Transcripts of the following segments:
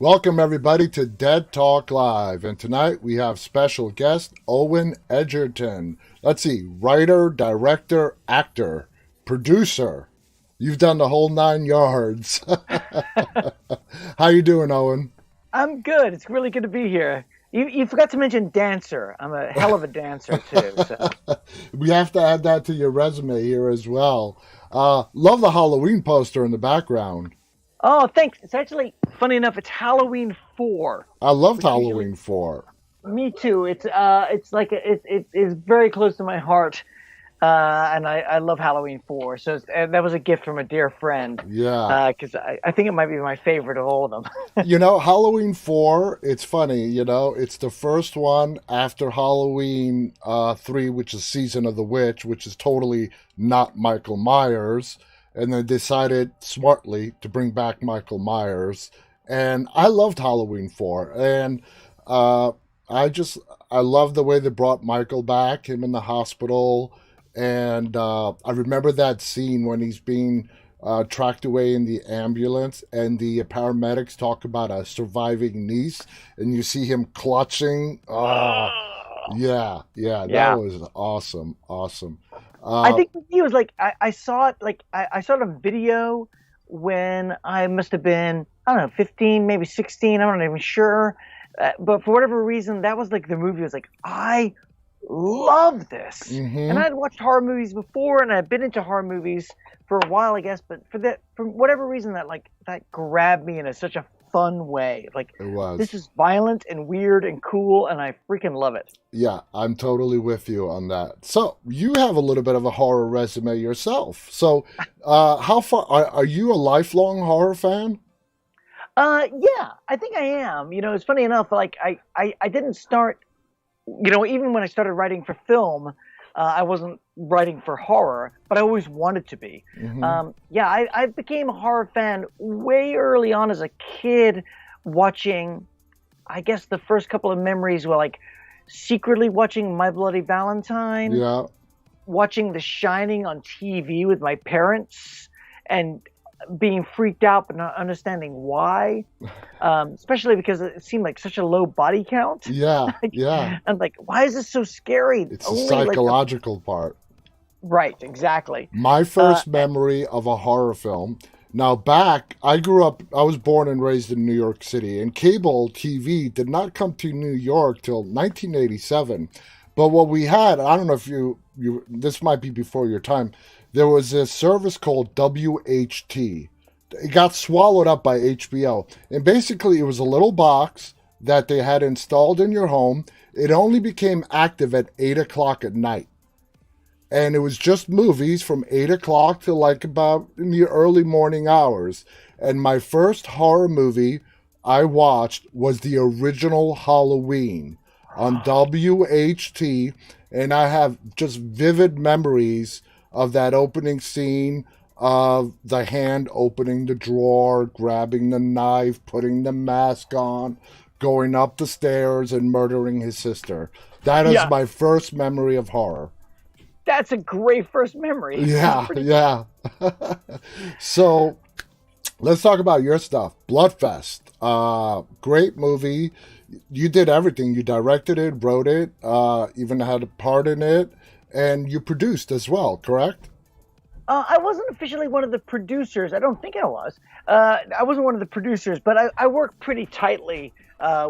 Welcome, everybody, to Dead Talk Live. And tonight we have special guest Owen Egerton. Let's see, writer, director, actor, producer. You've done the whole 9 yards. How you doing, Owen? I'm good. It's really good to be here. You forgot to mention dancer. I'm a hell of a dancer, too. So. We have to add that to your resume here as well. Love the Halloween poster in the background. Oh, thanks. It's actually, funny enough, it's Halloween 4. I loved Halloween 4. Me too. It's like it is very close to my heart, and I love Halloween 4. So that was a gift from a dear friend. Yeah. Because I think it might be my favorite of all of them. Halloween 4. It's funny. It's the first one after Halloween 3, which is Season of the Witch, which is totally not Michael Myers. And they decided smartly to bring back Michael Myers. And I loved Halloween 4. And I love the way they brought Michael back, him in the hospital. And I remember that scene when he's being tracked away in the ambulance and the paramedics talk about a surviving niece. And you see him clutching. Yeah, that was awesome. I think he was like, I saw it, like, I saw the video when I must have been, I don't know, 15, maybe 16, I'm not even sure. But for whatever reason, that was like the movie. I was like, I love this. Mm-hmm. And I'd watched horror movies before, and I'd been into horror movies for a while, I guess. But for whatever reason, that grabbed me in such a fun way. Like, it was. This is violent and weird and cool, and I freaking love it. Yeah, I'm totally with you on that. So you have a little bit of a horror resume yourself. So how far are you a lifelong horror fan? Yeah, I think I am. It's funny enough, like I didn't start, even when I started writing for film, I wasn't writing for horror, but I always wanted to be. Mm-hmm. I became a horror fan way early on as a kid, watching, I guess the first couple of memories were like secretly watching My Bloody Valentine, watching The Shining on TV with my parents, and being freaked out but not understanding why, especially because it seemed like such a low body count. I'm like, why is this so scary? It's the psychological part. Right, exactly. My first memory of a horror film. Now I was born and raised in New York City, and cable TV did not come to New York till 1987. But what we had, I don't know if you this might be before your time, there was a service called WHT. It got swallowed up by HBO. And basically it was a little box that they had installed in your home. It only became active at 8 o'clock at night. And it was just movies from 8 o'clock to like about in the early morning hours. And my first horror movie I watched was the original Halloween on WHT. And I have just vivid memories of that opening scene of the hand opening the drawer, grabbing the knife, putting the mask on, going up the stairs and murdering his sister. That is my first memory of horror. That's a great first memory. Yeah. So let's talk about your stuff. Bloodfest. Great movie. You did everything. You directed it, wrote it, even had a part in it. And you produced as well, correct? I wasn't officially one of the producers. I don't think I was. I wasn't one of the producers, but I work pretty tightly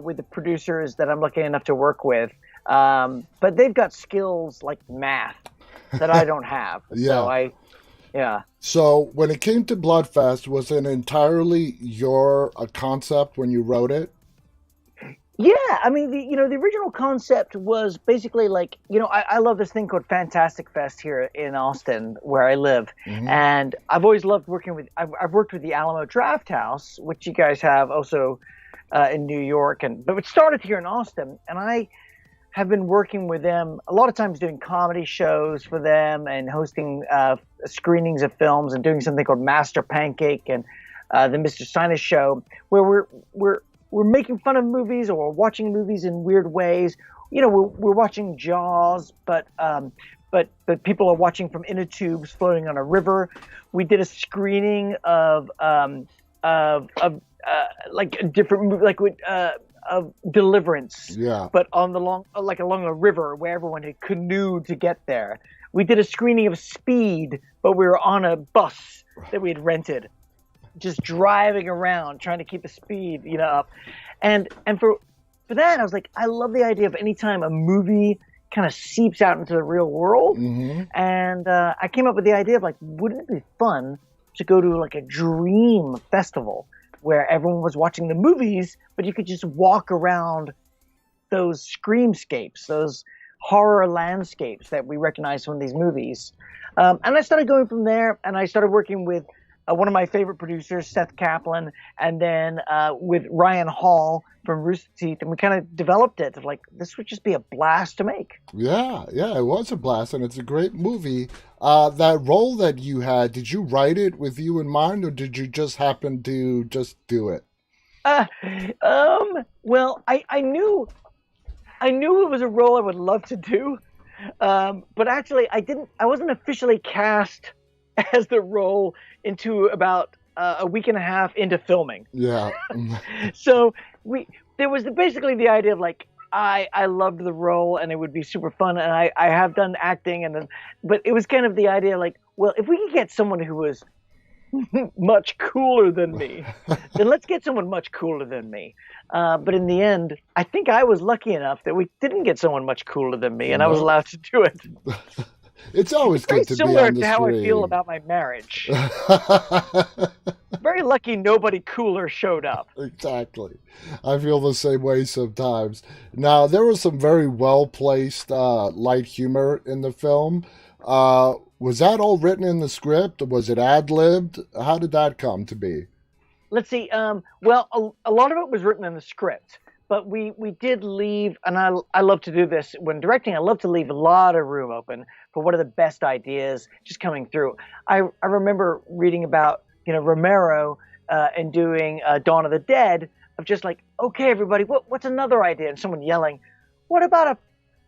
with the producers that I'm lucky enough to work with. But they've got skills like math that I don't have. So when it came to Bloodfest, was it entirely your concept when you wrote it? Yeah, I mean, the original concept was basically like, I love this thing called Fantastic Fest here in Austin, where I live, and I've always loved working with. I've worked with the Alamo Draft House, which you guys have also in New York, but it started here in Austin, and I have been working with them a lot of times, doing comedy shows for them and hosting screenings of films, and doing something called Master Pancake and the Mr. Sinus Show, where we're we're making fun of movies, or we're watching movies in weird ways. We're watching Jaws, but people are watching from inner tubes floating on a river. We did a screening of like a different movie, like with of Deliverance, Yeah. but on the along a river where everyone had canoed to get there. We did a screening of Speed, but we were on a bus that we had rented, just driving around trying to keep the speed, up. And for that, I was like, I love the idea of anytime a movie kind of seeps out into the real world. Mm-hmm. And I came up with the idea of like, wouldn't it be fun to go to like a dream festival where everyone was watching the movies, but you could just walk around those screamscapes, those horror landscapes that we recognize from these movies. And I started going from there, and I started working with one of my favorite producers, Seth Kaplan, and then with Ryan Hall from Rooster Teeth, and we kind of developed it. Like, this would just be a blast to make. Yeah, it was a blast, and it's a great movie. That role that you had, did you write it with you in mind, or did you just happen to just do it? Well, I knew it was a role I would love to do, but actually I wasn't officially cast as the role into about a week and a half into filming. Yeah. So there was basically the idea of like, I loved the role and it would be super fun, and I have done acting, but it was kind of the idea like, well, if we could get someone who was much cooler than me, then let's get someone much cooler than me. But in the end, I think I was lucky enough that we didn't get someone much cooler than me, and I was allowed to do it. It's always good to be on the similar to how screen. I feel about my marriage. Very lucky nobody cooler showed up. Exactly. I feel the same way sometimes. Now, there was some very well-placed light humor in the film. Was that all written in the script? Was it ad-libbed? How did that come to be? Let's see. Well, a lot of it was written in the script, but we did leave, and I love to do this when directing. I love to leave a lot of room open for what are the best ideas just coming through. I remember reading about Romero and doing Dawn of the Dead, of just like, okay, everybody, what's another idea? And someone yelling, what about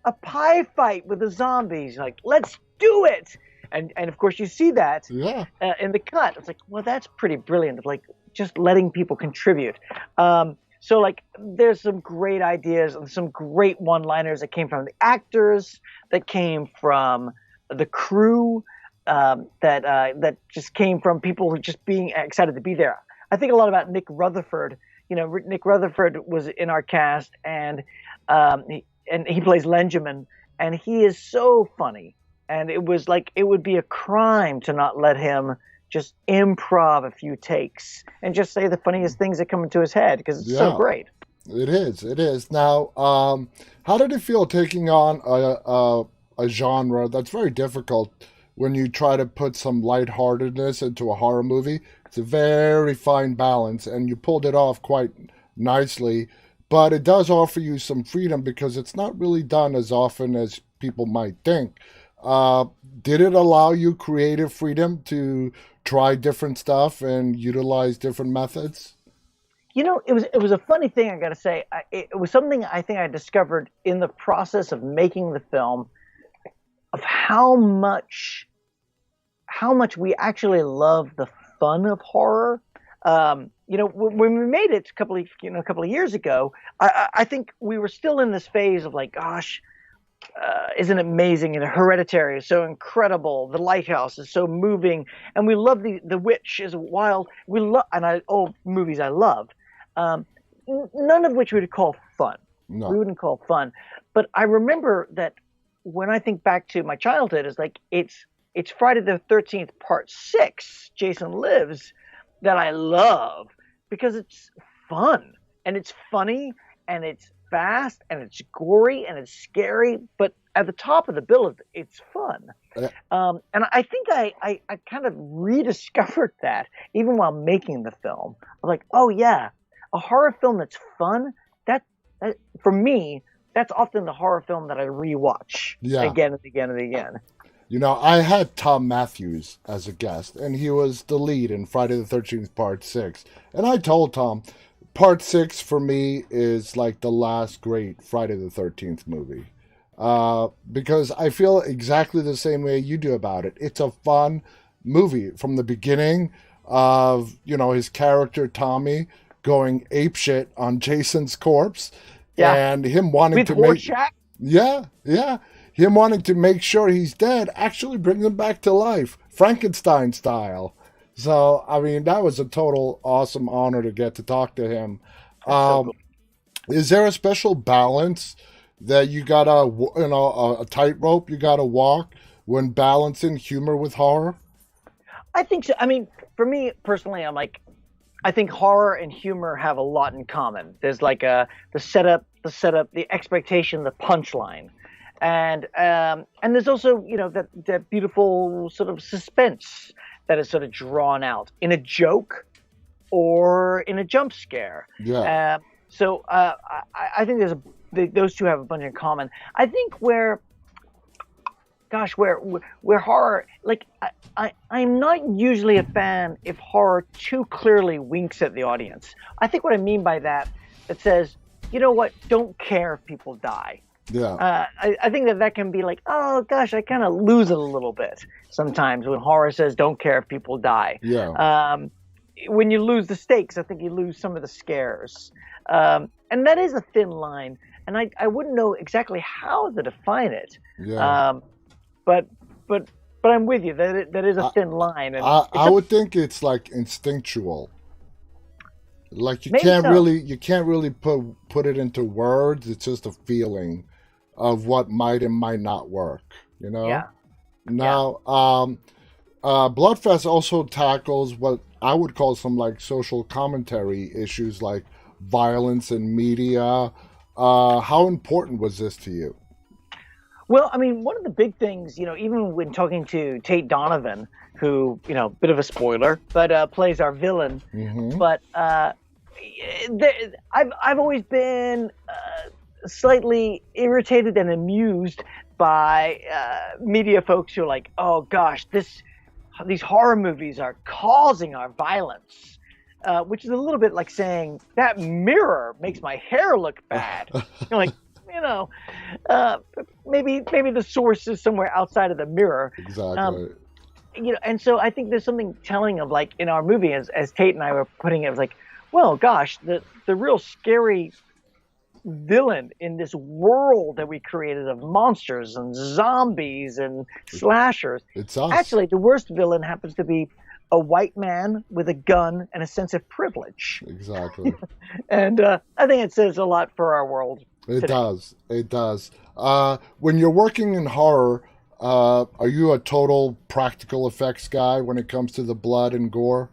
a pie fight with the zombies? Like, let's do it. And of course you see that in the cut. It's like, well, that's pretty brilliant. Like, just letting people contribute. So like, there's some great ideas and some great one-liners that came from the actors, that came from the crew, that just came from people who just being excited to be there. I think a lot about Nick Rutherford. Nick Rutherford was in our cast, and he plays Lenjamin, and he is so funny. And it was like, it would be a crime to not let him just improv a few takes and just say the funniest things that come into his head, because it's so great. It is. Now, how did it feel taking on a genre that's very difficult when you try to put some lightheartedness into a horror movie? It's a very fine balance, and you pulled it off quite nicely, but it does offer you some freedom because it's not really done as often as people might think. Did it allow you creative freedom to try different stuff and utilize different methods? It was a funny thing, I got to say. It was something I think I discovered in the process of making the film, of how much we actually love the fun of horror. When we made it a couple of years ago, I think we were still in this phase of like, gosh, isn't it amazing? Hereditary is so incredible. The Lighthouse is so moving, and we love the Witch is wild. We love, and all movies I love, none of which we would call fun. No. We wouldn't call fun. But I remember that when I think back to my childhood, it's like it's Friday the 13th Part 6, Jason Lives, that I love because it's fun and it's funny and it's fast and it's gory and it's scary, but at the top of the bill, it's fun. And I think I kind of rediscovered that even while making the film. I'm like, oh yeah, a horror film that's fun, that for me, that's often the horror film that I rewatch again and again and again. I had Tom Matthews as a guest, and he was the lead in Friday the 13th Part 6. And I told Tom, Part 6 for me is like the last great Friday the 13th movie. Because I feel exactly the same way you do about it. It's a fun movie from the beginning of, his character Tommy going apeshit on Jason's corpse, and him wanting with to Rorschach? yeah, him wanting to make sure he's dead, actually brings him back to life, Frankenstein style. So, I mean, that was a total awesome honor to get to talk to him. So cool. Is there a special balance that you gotta, a tightrope you gotta walk when balancing humor with horror? I think so. I mean, for me personally, I think horror and humor have a lot in common. There's like the setup, the expectation, the punchline, and there's also that beautiful sort of suspense that is sort of drawn out in a joke or in a jump scare. Yeah. So I think those two have a bunch in common. I think where horror, like I'm not usually a fan if horror too clearly winks at the audience. I think what I mean by that, it says, you know what, don't care if people die. Yeah. I think that can be like, oh gosh, I kind of lose it a little bit sometimes when horror says don't care if people die. Yeah. When you lose the stakes, I think you lose some of the scares. And that is a thin line, and I wouldn't know exactly how to define it. Yeah. But I'm with you that is a thin line. And I would think it's like instinctual. Like you Maybe can't so. really put it into words. It's just a feeling of what might and might not work. Yeah. Now, Bloodfest also tackles what I would call some like social commentary issues like violence in media. How important was this to you? Well, I mean, one of the big things, even when talking to Tate Donovan, who, bit of a spoiler, but plays our villain, Mm-hmm. but I've always been slightly irritated and amused by media folks who are like, oh gosh, these horror movies are causing our violence, which is a little bit like saying that mirror makes my hair look bad. You're like, maybe the source is somewhere outside of the mirror. Exactly. And so I think there's something telling of like in our movie, as Tate and I were putting it, was like, well, gosh, the real scary villain in this world that we created of monsters and zombies and slashers. It's us. Actually, the worst villain happens to be a white man with a gun and a sense of privilege. Exactly. And I think it says a lot for our world. It today. does. It does. When you're working in horror, are you a total practical effects guy when it comes to the blood and gore?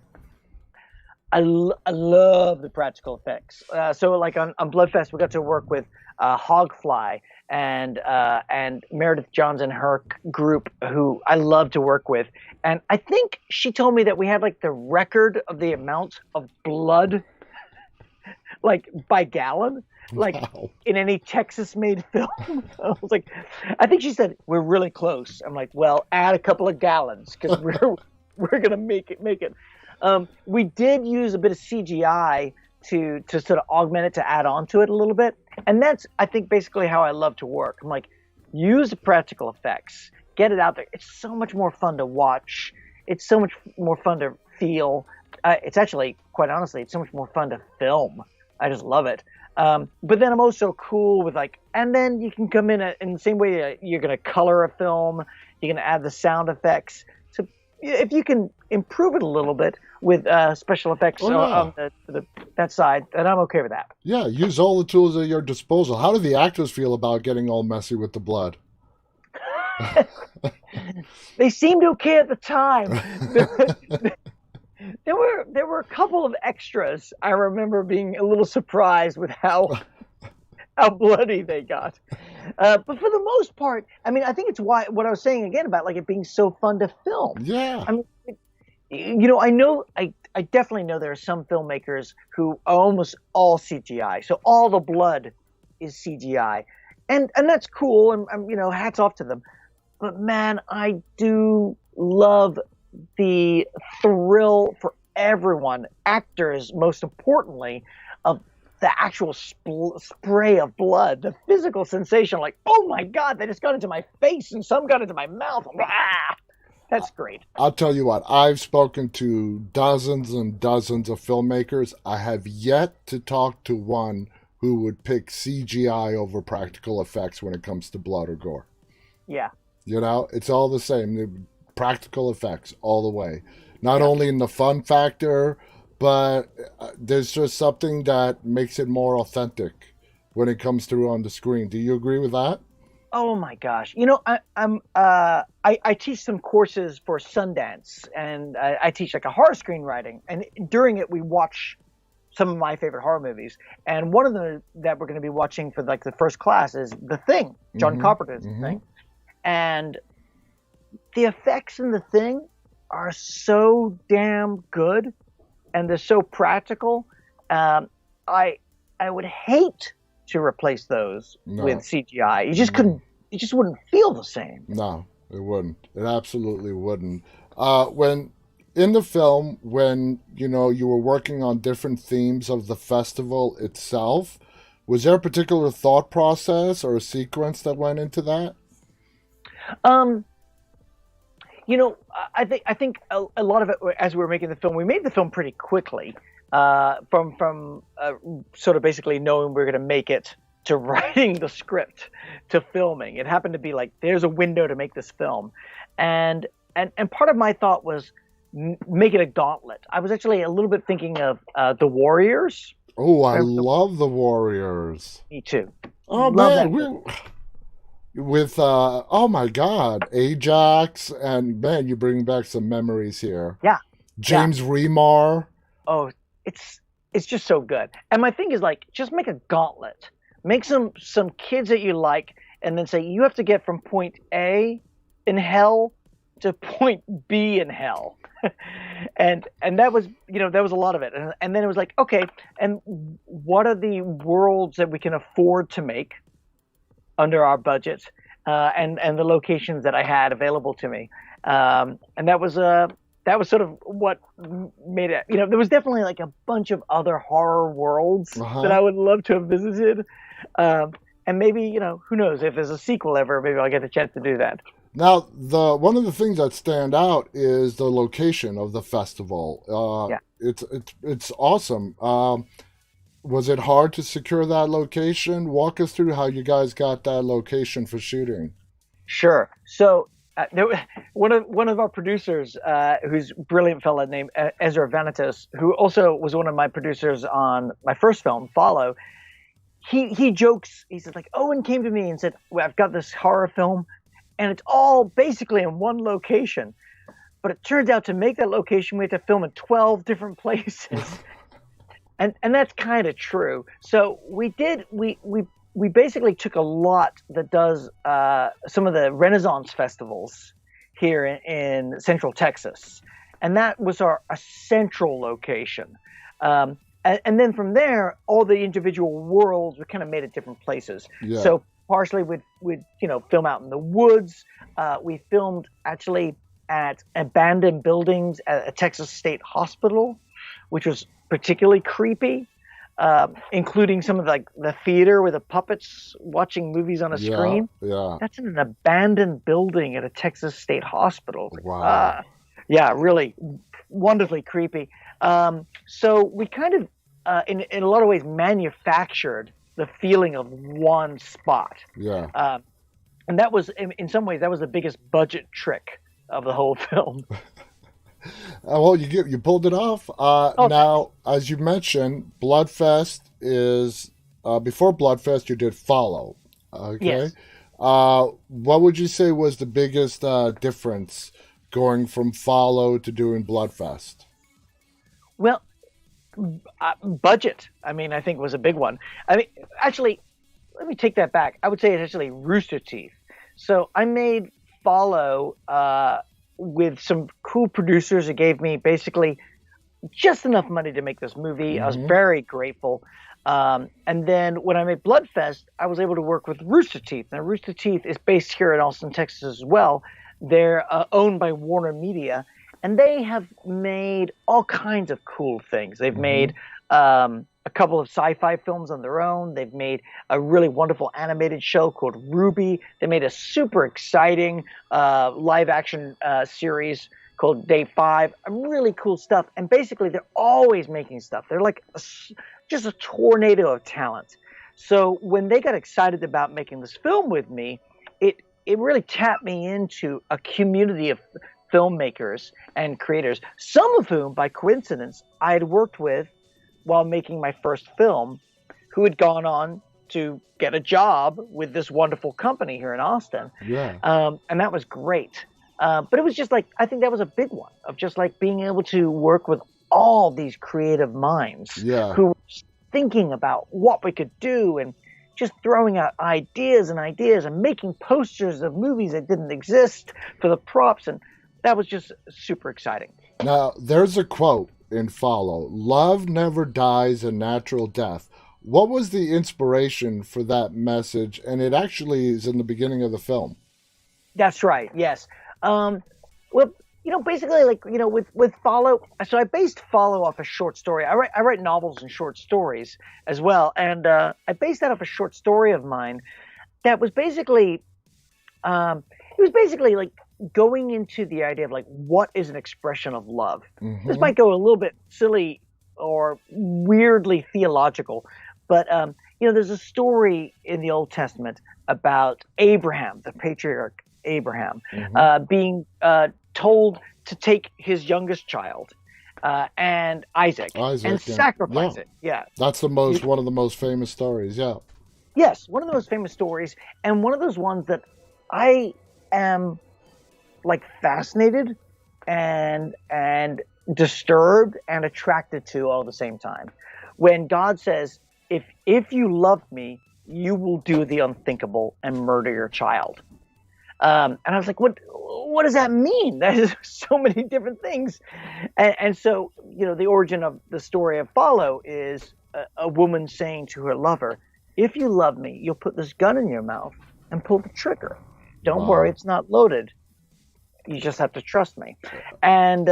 I love the practical effects. So like on Bloodfest, we got to work with Hogfly and Meredith Johns and her group, who I love to work with. And I think she told me that we had like the record of the amount of blood, like by gallon, like Wow. in any Texas-made film. I was like, I think she said we're really close. I'm like, well, add a couple of gallons because we're gonna make it. We did use a bit of CGI to sort of augment it, to add on to it a little bit. And that's, I think, basically how I love to work. I'm like, use the practical effects, get it out there. It's so much more fun to watch. It's so much more fun to feel. It's actually, quite honestly, it's so much more fun to film. I just love it. But then I'm also cool with like, and then you can come in the same way you're going to color a film, you're going to add the sound effects. So if you can improve it a little bit with special effects on that side, then I'm okay with that. Yeah, use all the tools at your disposal. How do the actors feel about getting all messy with the blood? They seemed okay at the time. There were a couple of extras. I remember being a little surprised with how bloody they got. But for the most part, I mean, I think it's what I was saying again about like it being so fun to film. Yeah. I mean, I definitely know there are some filmmakers who are almost all CGI. So all the blood is CGI. And that's cool. And hats off to them. But man, I do love the thrill for everyone, actors most importantly, of the actual spray of blood, the physical sensation, like, oh my God, they just got into my face and some got into my mouth. Ah, that's great. I'll tell you what, I've spoken to dozens and dozens of filmmakers. I have yet to talk to one who would pick CGI over practical effects when it comes to blood or gore. Yeah. You know, it's all the same. The practical effects all the way. Not only in the fun factor, but there's just something that makes it more authentic when it comes through on the screen. Do you agree with that? Oh my gosh! I teach some courses for Sundance, and I teach like a horror screenwriting. And during it, we watch some of my favorite horror movies. And one of them that we're going to be watching for like the first class is The Thing, John Carpenter's The Thing. And the effects in The Thing are so damn good, and they're so practical. I would hate to replace those with CGI. You just couldn't. It just wouldn't feel the same. No, it wouldn't. It absolutely wouldn't. When in the film, when you were working on different themes of the festival itself, was there a particular thought process or a sequence that went into that? I think a lot of it, as we were making the film, we made the film pretty quickly. From sort of basically knowing we're going to make it to writing the script to filming. It happened to be like, there's a window to make this film. And part of my thought was make it a gauntlet. I was actually a little bit thinking of The Warriors. Oh, I love The Warriors. Me too. Oh, man. With, oh my God, Ajax. And man, you bring back some memories here. Yeah. James Remar. Oh, it's just so good. And my thing is like, just make a gauntlet. Make some kids that you like, and then say you have to get from point A in hell to point B in hell. and that was a lot of it. And then it was like, okay, and what are the worlds that we can afford to make under our budget, and the locations that I had available to me. And that was sort of what made it. There was definitely like a bunch of other horror worlds that I would love to have visited. And maybe, who knows, if there's a sequel ever, maybe I'll get a chance to do that. Now, one of the things that stand out is the location of the festival. It's awesome. Was it hard to secure that location? Walk us through how you guys got that location for shooting. Sure. So one of our producers, who's a brilliant fella named Ezra Vanitas, who also was one of my producers on my first film, Follow. He jokes. He said, like, Owen came to me and said, well, I've got this horror film, and it's all basically in one location. But it turns out to make that location, we had to film in 12 different places. and that's kind of true. So we basically took a lot that does some of the Renaissance festivals here in Central Texas. And that was our central location. And then from there, all the individual worlds, we kind of made it different places. Yeah. So partially we'd film out in the woods. We filmed actually at abandoned buildings at a Texas State Hospital, which was particularly creepy, including some of the theater with the puppets watching movies on a screen. Yeah. That's in an abandoned building at a Texas State Hospital. Wow. Yeah, really wonderfully creepy. So we kind of, in a lot of ways, manufactured the feeling of one spot. Yeah. And that was, in some ways, that was the biggest budget trick of the whole film. Well, you pulled it off. Now, as you mentioned, Bloodfest is before Bloodfest, you did Follow. Okay. Yes. What would you say was the biggest difference going from Follow to doing Bloodfest? Well, budget, I think, was a big one. Actually, let me take that back. I would say it's actually Rooster Teeth. So I made Follow with some cool producers who gave me basically just enough money to make this movie. Mm-hmm. I was very grateful. And then when I made Bloodfest, I was able to work with Rooster Teeth. Now, Rooster Teeth is based here in Austin, Texas as well. They're owned by Warner Media, and they have made all kinds of cool things. They've made a a couple of sci-fi films on their own. They've made a really wonderful animated show called Ruby. They made a super exciting live action series called Day 5. Really cool stuff. And basically, they're always making stuff. They're like just a tornado of talent. So when they got excited about making this film with me, it really tapped me into a community of filmmakers and creators, some of whom, by coincidence, I had worked with while making my first film, who had gone on to get a job with this wonderful company here in Austin. Yeah. And that was great. But it was just like, I think that was a big one of just like being able to work with all these creative minds who were thinking about what we could do and just throwing out ideas and making posters of movies that didn't exist for the props. And that was just super exciting. Now, there's a quote in Follow: "Love never dies a natural death." What was the inspiration for that message? And it actually is in the beginning of the film. That's right. Yes. Well, basically, like, with Follow, so I based Follow off a short story. I write novels and short stories as well, and I based that off a short story of mine that was basically, like going into the idea of like what is an expression of love. Mm-hmm. This might go a little bit silly or weirdly theological, but there's a story in the Old Testament about Abraham, the patriarch Abraham, being told to take his youngest child and Isaac and sacrifice it. Yeah, that's one of the most famous stories. Yeah. Yes, one of the most famous stories, and one of those ones that I am like fascinated and disturbed and attracted to all at the same time. When God says, "If you love me, you will do the unthinkable and murder your child." And I was like, what does that mean? That is so many different things. And so, the origin of the story of Follow is a woman saying to her lover, "If you love me, you'll put this gun in your mouth and pull the trigger. Don't worry, it's not loaded. You just have to trust me." And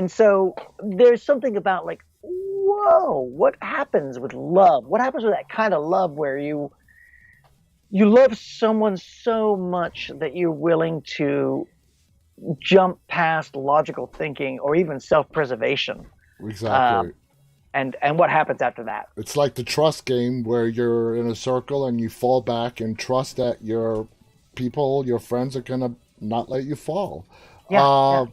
so there's something about like, whoa, what happens with love? What happens with that kind of love where you love someone so much that you're willing to jump past logical thinking or even self-preservation. Exactly. And what happens after that? It's like the trust game where you're in a circle and you fall back and trust that your friends are going to not let you fall. Yeah.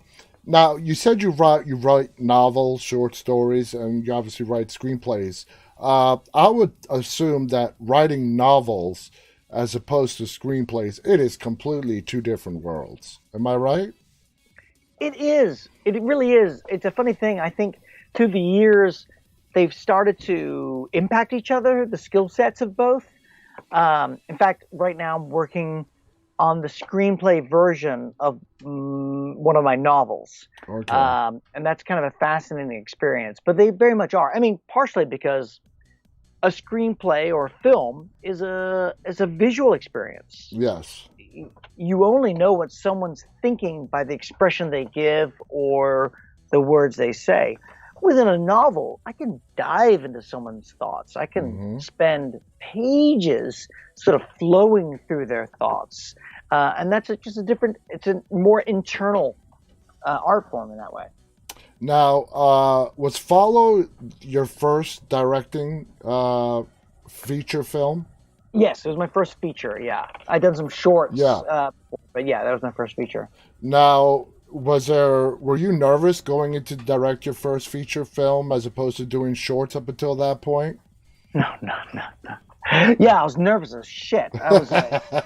Now, you said you write novels, short stories, and you obviously write screenplays. I would assume that writing novels as opposed to screenplays, it is completely two different worlds. Am I right? It is. It really is. It's a funny thing. I think through the years, they've started to impact each other, the skill sets of both. In fact, right now I'm working on the screenplay version of one of my novels. Okay. And that's kind of a fascinating experience. But they very much are. I mean, partially because a screenplay or film is a visual experience. Yes. You only know what someone's thinking by the expression they give or the words they say. Within a novel, I can dive into someone's thoughts. I can spend pages sort of flowing through their thoughts. And that's it's a more internal art form in that way. Now, was Follow your first directing feature film? Yes, it was my first feature, yeah. I'd done some shorts, but yeah, that was my first feature. Now, were you nervous going into direct your first feature film as opposed to doing shorts up until that point? No. Yeah, I was nervous as shit. I was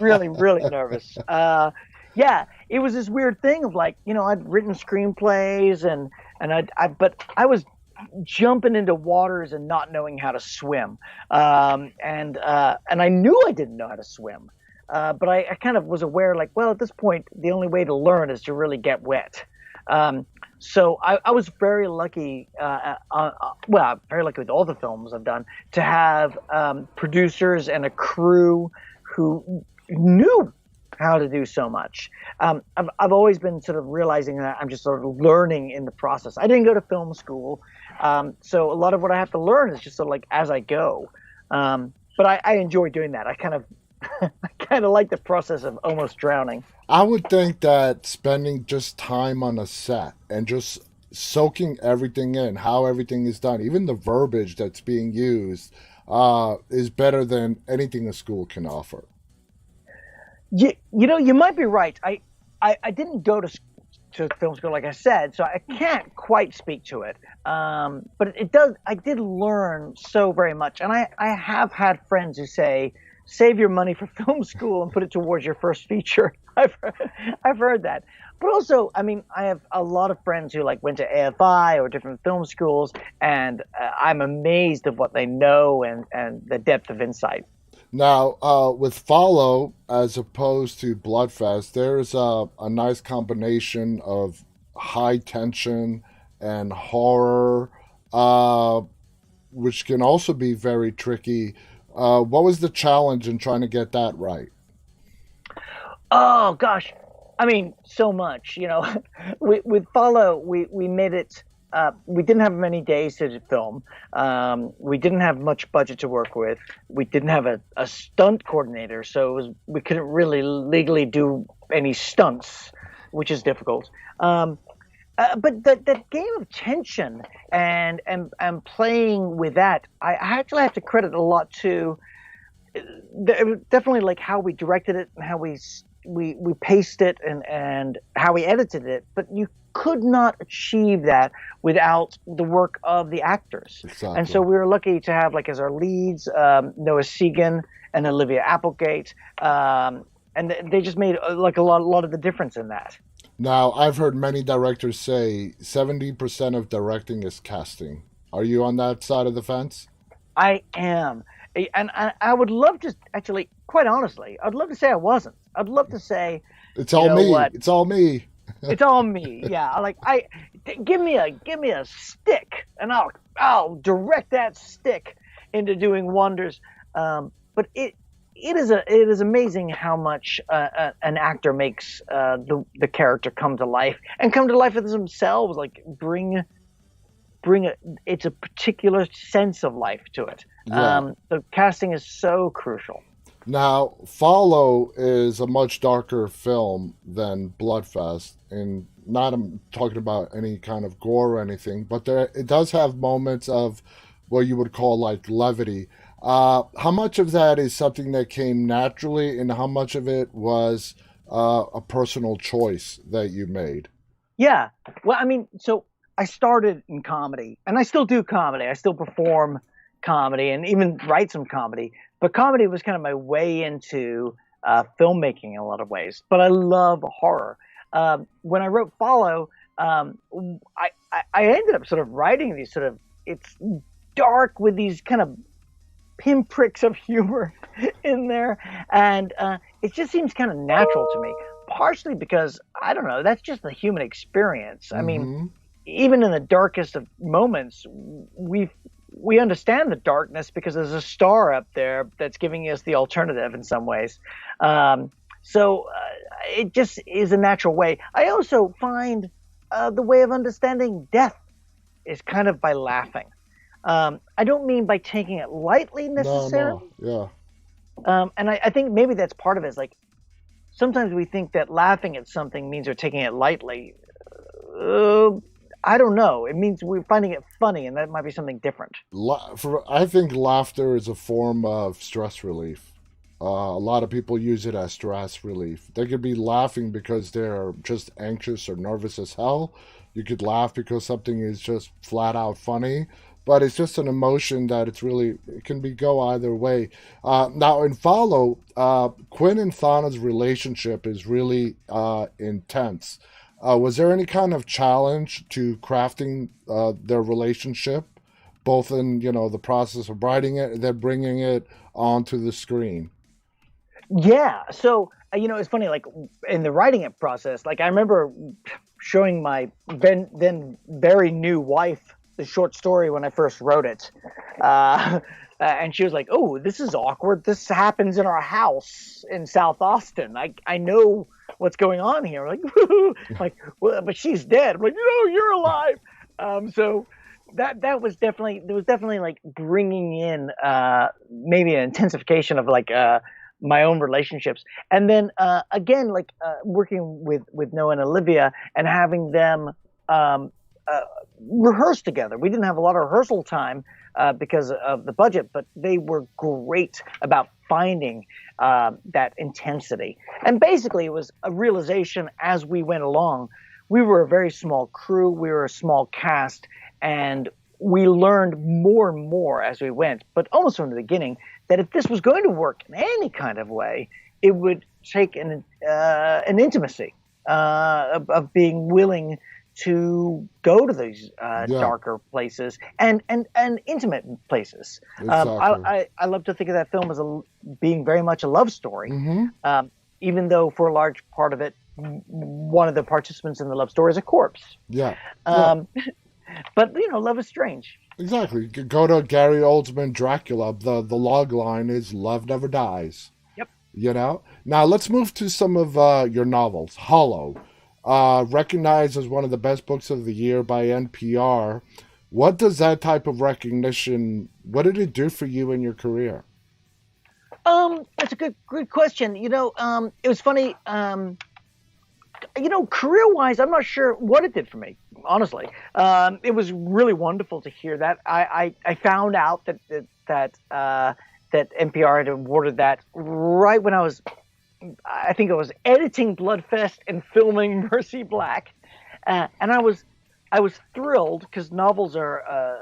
really, really nervous. Yeah, it was this weird thing of like, I'd written screenplays but I was jumping into waters and not knowing how to swim. And I knew I didn't know how to swim. But I kind of was aware, like, well, at this point, the only way to learn is to really get wet. So I was very lucky, very lucky with all the films I've done, to have producers and a crew who knew how to do so much. I've always been sort of realizing that I'm just sort of learning in the process. I didn't go to film school. So a lot of what I have to learn is just sort of like as I go. But I enjoy doing that. I kind of I kind of like the process of almost drowning. I would think that spending just time on a set and just soaking everything in, how everything is done, even the verbiage that's being used, is better than anything a school can offer. You know, you might be right. I didn't go to film school, like I said, so I can't quite speak to it. But it does. I did learn so very much, and I have had friends who say, "Save your money for film school and put it towards your first feature." I've heard that. But also, I mean, I have a lot of friends who like went to AFI or different film schools, and I'm amazed at what they know and the depth of insight. Now, with Follow as opposed to Bloodfest, there's a nice combination of high tension and horror, uh, which can also be very tricky. What was the challenge in trying to get that right? Oh gosh, I mean, so much. You know, with Follow, we made it. We didn't have many days to film. We didn't have much budget to work with. We didn't have a stunt coordinator, so we couldn't really legally do any stunts, which is difficult. But that game of tension and playing with that, I actually have to credit a lot to definitely like how we directed it and how we paced it and how we edited it. But you could not achieve that without the work of the actors. And so Exactly. we were lucky to have like as our leads Noah Segan and Olivia Applegate, and they just made like a lot of the difference in that. Now, I've heard many directors say 70% of directing is casting. Are you on that side of the fence? I am. And I would love to actually, quite honestly, I'd love to say I wasn't. I'd love to say, It's you all know me. what, It's all me. it's all me. Yeah, like give me a stick, and I'll direct that stick into doing wonders. But it is amazing how much an actor makes the character come to life and come to life as themselves. Like bring it's a particular sense of life to it. Yeah. The casting is so crucial. Now, Follow is a much darker film than Bloodfest, and not I'm talking about any kind of gore or anything, but there it does have moments of what you would call like levity. How much of that is something that came naturally, and how much of it was a personal choice that you made? Yeah. Well, I mean, so I started in comedy, and I still do comedy. I still perform comedy and even write some comedy. But comedy was kind of my way into filmmaking in a lot of ways. But I love horror. When I wrote Follow, I ended up sort of writing these sort of it's dark with these kind of pinpricks of humor in there, and it just seems kind of natural to me. Partially because I don't know, that's just the human experience. I mean, Mm-hmm. even in the darkest of moments, we understand the darkness because there's a star up there that's giving us the alternative in some ways. So it just is a natural way. I also find the way of understanding death is kind of by laughing. I don't mean by taking it lightly No, no, necessarily. yeah. And I think maybe that's part of it. Is like sometimes we think that laughing at something means we're taking it lightly. Uh, I don't know. It means we're finding it funny, and that might be something different. I think laughter is a form of stress relief. A lot of people use it as stress relief. They could be laughing because they're just anxious or nervous as hell. You could laugh because something is just flat out funny. But it's just an emotion that it can be go either way. Now, in Follow, Quinn and Thana's relationship is really intense. Was there any kind of challenge to crafting their relationship, both in the process of writing it and then bringing it onto the screen? Yeah. So it's funny. Like in the writing it process, like I remember showing my then very new wife the short story when I first wrote it, and she was like, "Oh, this is awkward. This happens in our house in South Austin. I know what's going on here." I'm like, like, well, but she's dead. I'm like, no, you're alive. So that was definitely, there was definitely like bringing in maybe an intensification of like my own relationships, and then again like working with Noah and Olivia and having them um, uh, rehearse together. We didn't have a lot of rehearsal time because of the budget, but they were great about finding that intensity. And basically, it was a realization as we went along. We were a very small crew, we were a small cast, and we learned more and more as we went, but almost from the beginning, that if this was going to work in any kind of way, it would take an intimacy of being willing to go to these Yeah, darker places and intimate places. exactly. I love to think of that film as being very much a love story, Mm-hmm. even though for a large part of it, one of the participants in the love story is a corpse. Yeah, yeah, Um, but love is strange. exactly. You could go to Gary Oldman Dracula. The log line is "Love never dies." Yep. You know. Now let's move to some of your novels. Hollow, recognized as one of the best books of the year by NPR. What does that type of recognition? What did it do for you in your career? That's a good question. It was funny. Career wise, I'm not sure what it did for me. Honestly, it was really wonderful to hear that. I found out that NPR had awarded that right when I think I was editing Bloodfest and filming Mercy Black, and I was thrilled because novels are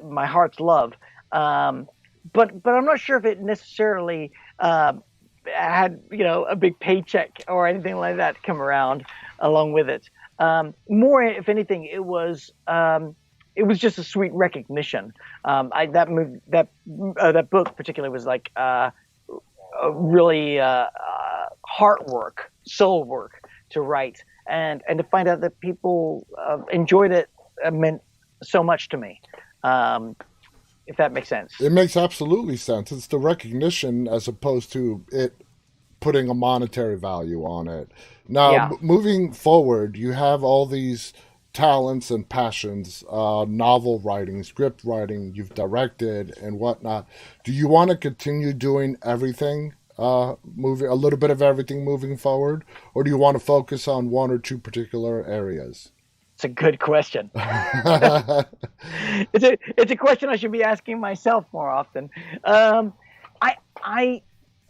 my heart's love. But I'm not sure if it necessarily had a big paycheck or anything like that come around along with it. More, if anything, it was just a sweet recognition. That book particularly was like really heart work, soul work to write, and to find out that people enjoyed it meant so much to me. If that makes sense. It makes absolutely sense. It's the recognition as opposed to it putting a monetary value on it. Now, Yeah. moving forward, you have all these talents and passions, novel writing, script writing, you've directed and whatnot. Do you want to continue doing everything, moving a little bit of everything moving forward, or do you want to focus on one or two particular areas? It's a good question. It's a question I should be asking myself more often. I I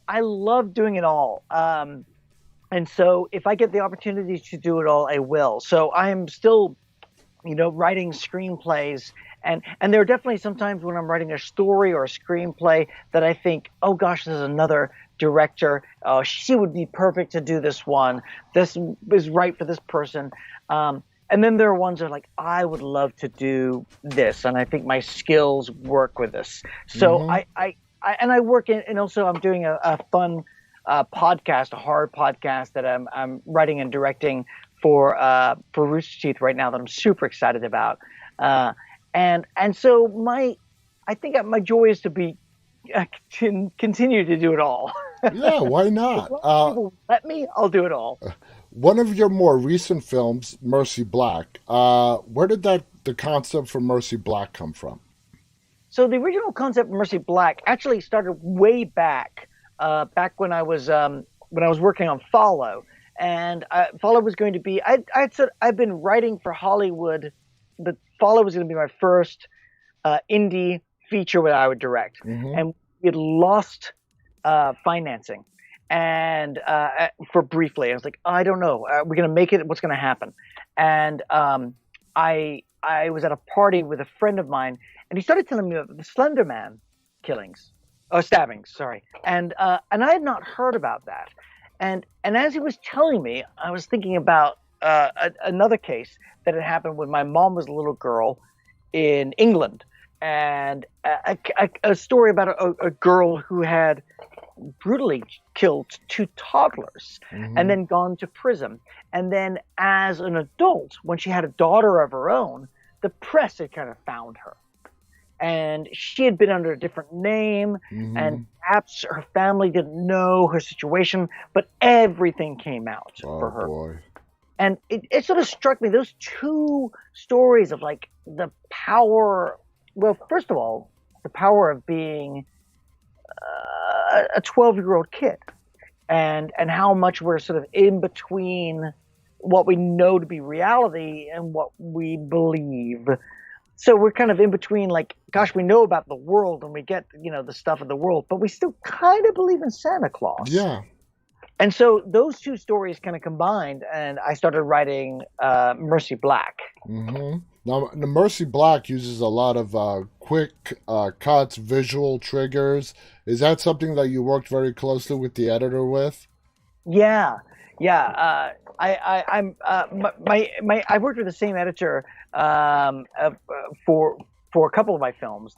I love doing it all, and so if I get the opportunity to do it all, I will. So I am still, writing screenplays, and there are definitely some times when I'm writing a story or a screenplay that I think, oh gosh, there's another director. She would be perfect to do this one. This is right for this person. And then there are ones that are like, I would love to do this, and I think my skills work with this. So Hmm. I work in, and also I'm doing a fun podcast, a horror podcast that I'm writing and directing for Rooster Teeth right now that I'm super excited about. And so I think my joy is to be continue to do it all. Yeah, why As not? long as people let me, I'll do it all. One of your more recent films, Mercy Black, where did the concept for Mercy Black come from? So the original concept of Mercy Black actually started way back, back when I was working on Follow, and Follow was going to be. I'd said I've been writing for Hollywood, but Follow was going to be my first indie feature that I would direct, Hmm. and we had lost financing, and for briefly, I was like, I don't know, we're going to make it. What's going to happen? And I was at a party with a friend of mine, and he started telling me about the Slender Man killings, or stabbings, sorry, and I had not heard about that. And as he was telling me, I was thinking about another case that had happened when my mom was a little girl in England, and a story about a girl who had brutally killed two toddlers and Hmm. then gone to prison. And then, as an adult, when she had a daughter of her own, the press had kind of found her. And she had been under a different name, and Hmm. perhaps her family didn't know her situation, but everything came out Oh for her. boy. And it sort of struck me, those two stories of like the power. Well, first of all, the power of being a 12-year-old kid, and how much we're sort of in between what we know to be reality and what we believe. So we're kind of in between, like, gosh, we know about the world and we get, the stuff of the world, but we still kind of believe in Santa Claus. Yeah. And so those two stories kind of combined, and I started writing Mercy Black. Mm-hmm. Now, the Mercy Black uses a lot of quick cuts, visual triggers. Is that something that you worked very closely with the editor with? Yeah, yeah. I'm I worked with the same editor for a couple of my films,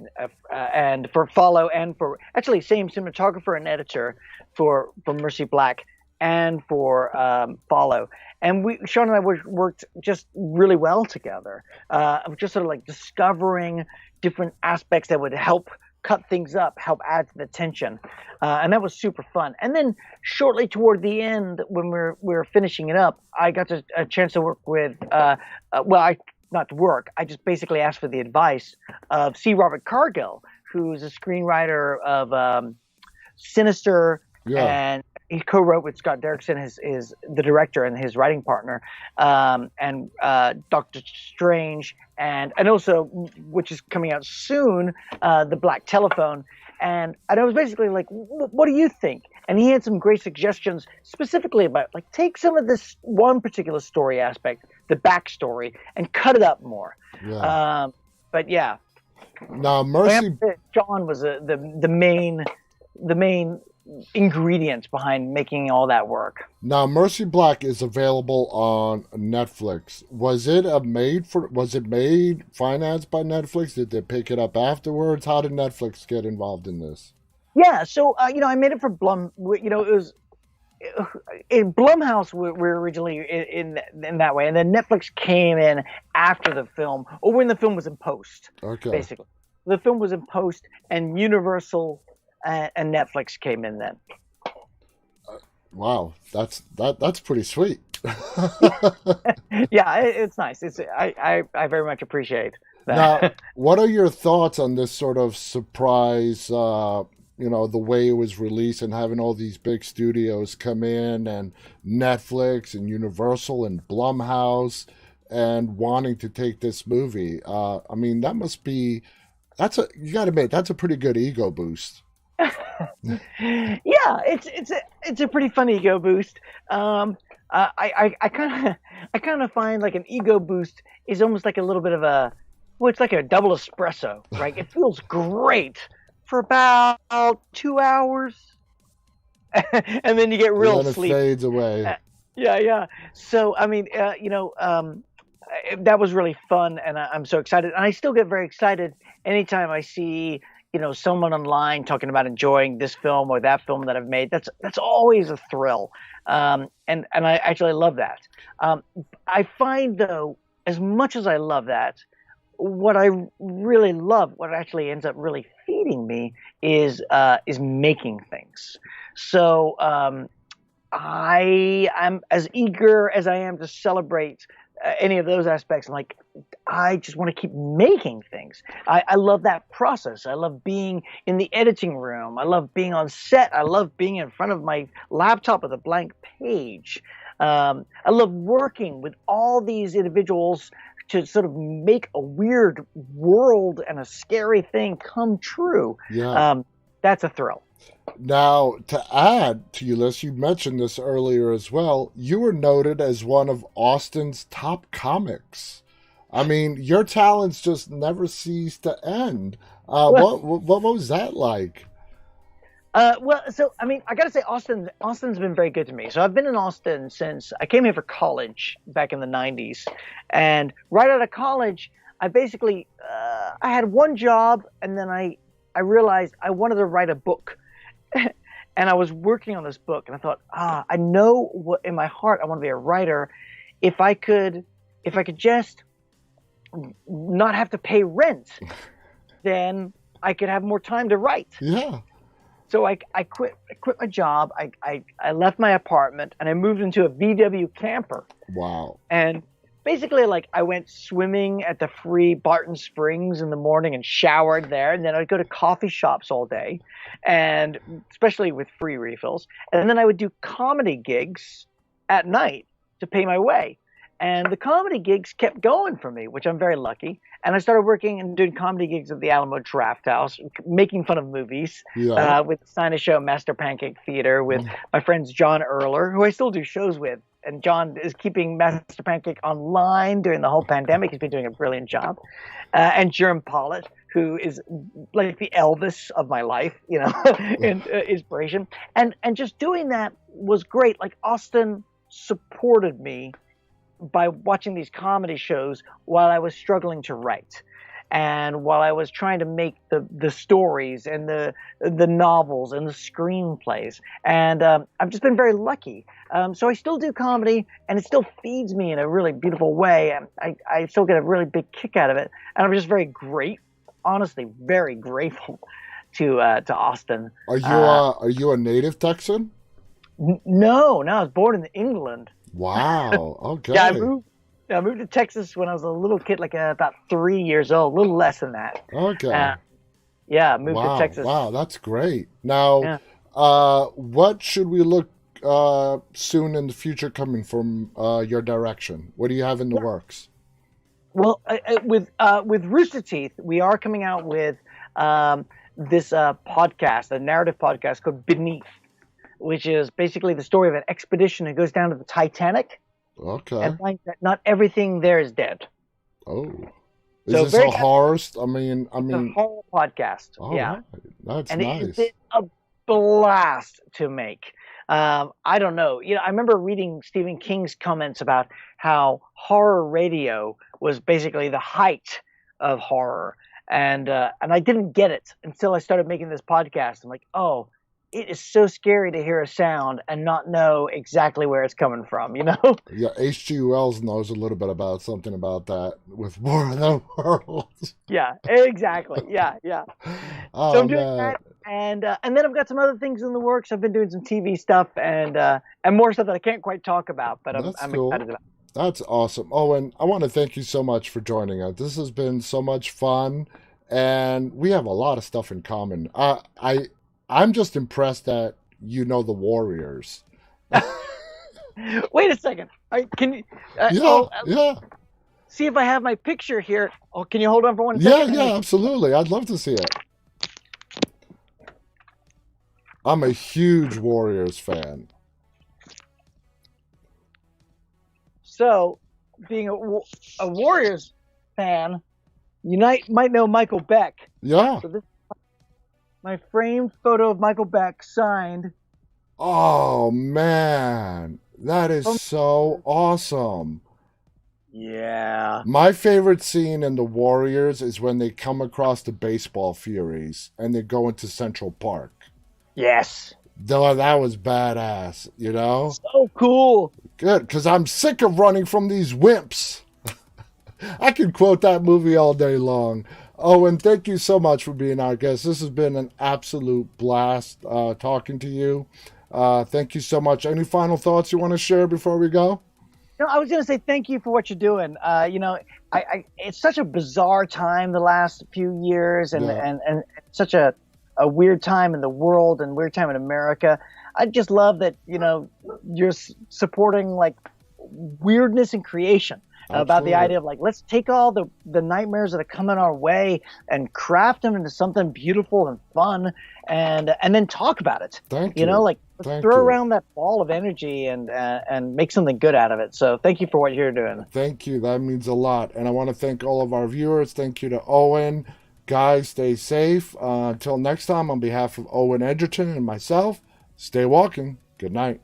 and for Follow, and for actually same cinematographer and editor for Mercy Black and for Follow. And Sean and I worked just really well together. Just sort of like discovering different aspects that would help cut things up, help add to the tension, and that was super fun. And then shortly toward the end, when we're finishing it up, I got a chance to work with. Not to work. I just basically asked for the advice of C. Robert Cargill, who's a screenwriter of Sinister, and he co-wrote with Scott Derrickson, his the director and his writing partner, and Doctor Strange, and also, which is coming out soon, The Black Telephone. And I was basically like, what do you think? And he had some great suggestions specifically about, like, take some of this one particular story aspect, the backstory, and cut it up more. Yeah. But yeah. Now, Mercy. John was the main ingredients behind making all that work. Now, Mercy Black is available on Netflix. Was it made financed by Netflix? Did they pick it up afterwards? How did Netflix get involved in this? Yeah, so I made it for Blum. It was in Blumhouse. We're originally in that way, and then Netflix came in after the film, or when the film was in post. Okay. Basically, the film was in post, and Universal and Netflix came in then. Wow, that's pretty sweet. Yeah, it's nice. I very much appreciate that. Now, what are your thoughts on this sort of surprise? The way it was released and having all these big studios come in, and Netflix and Universal and Blumhouse, and wanting to take this movie. I mean, you got to admit, that's a pretty good ego boost. Yeah, it's a pretty fun ego boost. I kind of find like an ego boost is almost like a little bit of it's like a double espresso, right? It feels great for about 2 hours, and then you get real and then sleep. It fades away. Yeah. So I mean, that was really fun, and I'm so excited. And I still get very excited anytime I see someone online talking about enjoying this film or that film that I've made. That's always a thrill, and I actually love that. I find, though, as much as I love that, what I really love, what actually ends up really feeding me, is making things. So I am as eager as I am to celebrate any of those aspects. Like, I just want to keep making things. I love that process. I love being in the editing room. I love being on set. I love being in front of my laptop with a blank page. I love working with all these individuals to sort of make a weird world and a scary thing come true. Yeah. That's a thrill. Now, to add to your list, you mentioned this earlier as well, you were noted as one of Austin's top comics. I mean, your talents just never cease to end. What was that like? So I mean, I got to say, Austin's been very good to me. So I've been in Austin since I came here for college back in the 90s. And right out of college, I basically, I had one job, and then I realized I wanted to write a book. And I was working on this book, and I thought, I know what in my heart I want to be a writer. If I could just not have to pay rent, then I could have more time to write. Yeah. So I quit my job. I left my apartment, and I moved into a VW camper. Wow. And basically like I went swimming at the free Barton Springs in the morning and showered there, and then I'd go to coffee shops all day, and especially with free refills, and then I would do comedy gigs at night to pay my way. And the comedy gigs kept going for me, which I'm very lucky. And I started working and doing comedy gigs at the Alamo Draft House, making fun of movies Yeah. with the Sinus Show, Master Pancake Theater, with my friends John Erler, who I still do shows with. And John is keeping Master Pancake online during the whole pandemic. He's been doing a brilliant job. And Jerem Pollitt, who is like the Elvis of my life, and inspiration. And just doing that was great. Like Austin supported me by watching these comedy shows while I was struggling to write, and while I was trying to make the stories and the novels and the screenplays. And I've just been very lucky. So I still do comedy, and it still feeds me in a really beautiful way. And I still get a really big kick out of it. And I'm just honestly very grateful to Austin. Are you a native Texan? No, I was born in England. Wow. Okay. Yeah, I moved to Texas when I was a little kid, like about 3 years old, a little less than that. Okay. Moved to Texas. Wow, that's great. Now, what should we look soon in the future coming from your direction? What do you have in the works? Well, with Rooster Teeth, we are coming out with this podcast, a narrative podcast called Beneath, which is basically the story of an expedition that goes down to the Titanic. Okay. And finds that not everything there is dead. Oh. Is this a horror? It's a horror podcast. Oh, yeah. Right. That's and nice. It's a blast to make. I don't know. I remember reading Stephen King's comments about how horror radio was basically the height of horror. And I didn't get it until I started making this podcast. I'm like, oh, it is so scary to hear a sound and not know exactly where it's coming from, Yeah, H.G. Wells knows a little bit about something about that with War of the Worlds. Yeah, exactly. Yeah. Oh, so I'm doing that, and then I've got some other things in the works. I've been doing some TV stuff and more stuff that I can't quite talk about, but I'm cool. excited about. That's awesome. Owen, I want to thank you so much for joining us. This has been so much fun, and we have a lot of stuff in common. I'm just impressed that you know the Warriors. Wait a second. Can you? Yeah. See if I have my picture here. Oh, can you hold on for 1 second? Yeah, absolutely. I'd love to see it. I'm a huge Warriors fan. So, being a Warriors fan, you might know Michael Beck. Yeah. So this my framed photo of Michael Beck signed. Oh, man. That is so awesome. Yeah. My favorite scene in The Warriors is when they come across the baseball Furies and they go into Central Park. Yes. Though that was badass, So cool. Good, because I'm sick of running from these wimps. I can quote that movie all day long. Owen, thank you so much for being our guest. This has been an absolute blast talking to you. Thank you so much. Any final thoughts you want to share before we go? I was going to say thank you for what you're doing. It's such a bizarre time the last few years, and such a weird time in the world and weird time in America. I just love that you're supporting like weirdness in creation. About the idea of like, let's take all the nightmares that are coming our way and craft them into something beautiful and fun, and then talk about it. Thank you. Let's throw around that ball of energy and make something good out of it. So thank you for what you're doing. Thank you. That means a lot. And I want to thank all of our viewers. Thank you to Owen. Guys, stay safe. Until next time, on behalf of Owen Egerton and myself, stay walking. Good night.